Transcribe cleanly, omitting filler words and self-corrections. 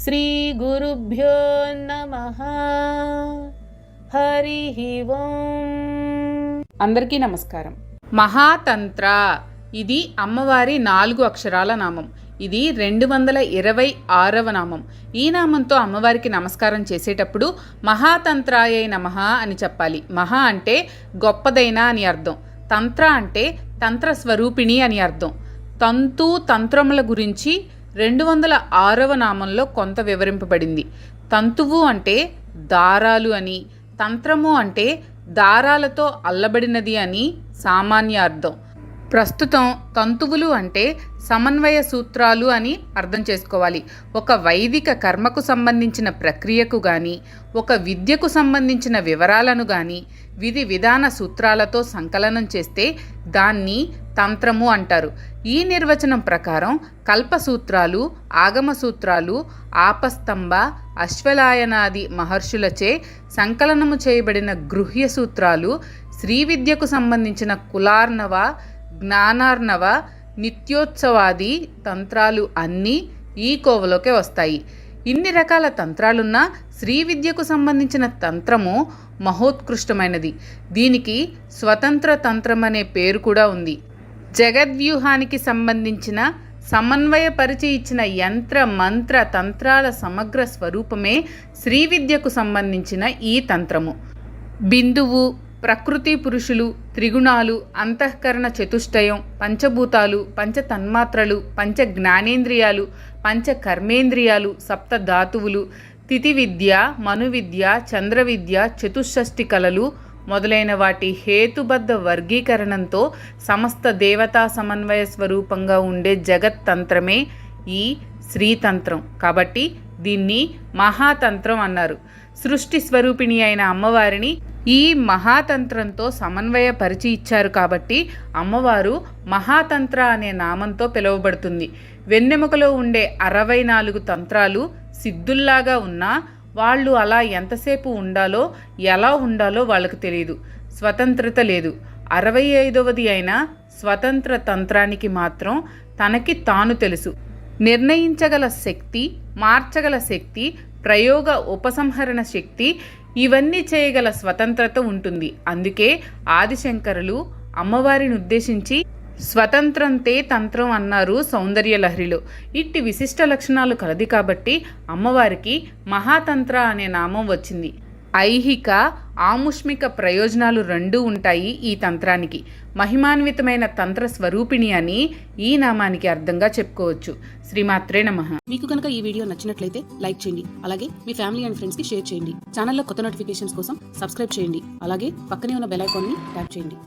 శ్రీ గురుభ్యో నమః. హరి ఓం. అందరికీ నమస్కారం. మహాతంత్ర ఇది అమ్మవారి 4 అక్షరాల నామం. ఇది 226వ నామం. ఈ నామంతో అమ్మవారికి నమస్కారం చేసేటప్పుడు మహాతంత్రాయై నమః అని చెప్పాలి. మహా అంటే గొప్పదైన అని అర్థం. తంత్ర అంటే తంత్ర స్వరూపిణి అని అర్థం. తంతు తంత్రముల గురించి 206వ నామంలో కొంత వివరింపబడింది. తంతువు అంటే దారాలు అని, తంత్రము అంటే దారాలతో అల్లబడినది అని సామాన్య అర్థం. ప్రస్తుతం తంతువులు అంటే సమన్వయ సూత్రాలు అని అర్థం చేసుకోవాలి. ఒక వైదిక కర్మకు సంబంధించిన ప్రక్రియకు కానీ, ఒక విద్యకు సంబంధించిన వివరాలను కానీ విధి విధాన సూత్రాలతో సంకలనం చేస్తే దాన్ని తంత్రము అంటారు. ఈ నిర్వచనం ప్రకారం కల్పసూత్రాలు, ఆగమ సూత్రాలు, ఆపస్తంభ, అశ్వలాయనాది మహర్షులచే సంకలనము చేయబడిన గృహ్య సూత్రాలు, శ్రీ విద్యకు సంబంధించిన కులార్ణవ, జ్ఞానార్ణవ, నిత్యోత్సవాది తంత్రాలు అన్నీ ఈ కోవలోకే వస్తాయి. ఇన్ని రకాల తంత్రాలున్నా శ్రీ విద్యకు సంబంధించిన తంత్రము మహోత్కృష్టమైనది. దీనికి స్వతంత్ర తంత్రం అనే పేరు కూడా ఉంది. జగద్వ్యూహానికి సంబంధించిన సమన్వయపరిచి ఇచ్చిన యంత్ర మంత్ర తంత్రాల సమగ్ర స్వరూపమే శ్రీ విద్యకు సంబంధించిన ఈ తంత్రము. బిందువు, ప్రకృతి పురుషులు, త్రిగుణాలు, అంతఃకరణ చతుష్టయం, పంచభూతాలు, పంచతన్మాత్రలు, పంచ జ్ఞానేంద్రియాలు, పంచ కర్మేంద్రియాలు, సప్త ధాతువులు, తిథి విద్య, మను విద్య, చంద్ర విద్య, చతుషష్ఠి కళలు మొదలైన వాటి హేతుబద్ధ వర్గీకరణంతో సమస్త దేవతా సమన్వయ స్వరూపంగా ఉండే జగత్తంత్రమే ఈ శ్రీతంత్రం. కాబట్టి దీన్ని మహాతంత్రం అన్నారు. సృష్టి స్వరూపిణి అయిన అమ్మవారిని ఈ మహాతంత్రంతో సమన్వయపరిచి ఇచ్చారు కాబట్టి అమ్మవారు మహాతంత్ర అనే నామంతో పిలువబడుతుంది. వెన్నెముకలో ఉండే 64 తంత్రాలు సిద్ధుల్లాగా ఉన్నా వాళ్ళు అలా ఎంతసేపు ఉండాలో, ఎలా ఉండాలో వాళ్ళకు తెలియదు. స్వతంత్రత లేదు. 65వది అయిన స్వతంత్ర తంత్రానికి మాత్రం తనకి తాను తెలుసు. నిర్ణయించగల శక్తి, మార్చగల శక్తి, ప్రయోగ ఉపసంహరణ శక్తి, ఇవన్నీ చేయగల స్వతంత్రత ఉంటుంది. అందుకే ఆదిశంకరులు అమ్మవారిని ఉద్దేశించి స్వతంత్రంతే తంత్రం అన్నారు సౌందర్యలహరిలో. ఇట్టి విశిష్ట లక్షణాలు కలది కాబట్టి అమ్మవారికి మహాతంత్ర అనే నామం వచ్చింది. ఐహిక, ఆముష్మిక ప్రయోజనాలు 2 ఉంటాయి ఈ తంత్రానికి. మహిమాన్వితమైన తంత్ర స్వరూపిణి అని ఈ నామానికి అర్థంగా చెప్పుకోవచ్చు. శ్రీమాత్రే నమః. మీకు కనుక ఈ వీడియో నచ్చినట్లయితే లైక్ చేయండి. అలాగే మీ ఫ్యామిలీ అండ్ ఫ్రెండ్స్ కి షేర్ చేయండి. ఛానల్లో కొత్త నోటిఫికేషన్స్ కోసం సబ్స్క్రైబ్ చేయండి. అలాగే పక్కనే ఉన్న బెల్ ఐకాన్ ని ట్యాప్ చేయండి.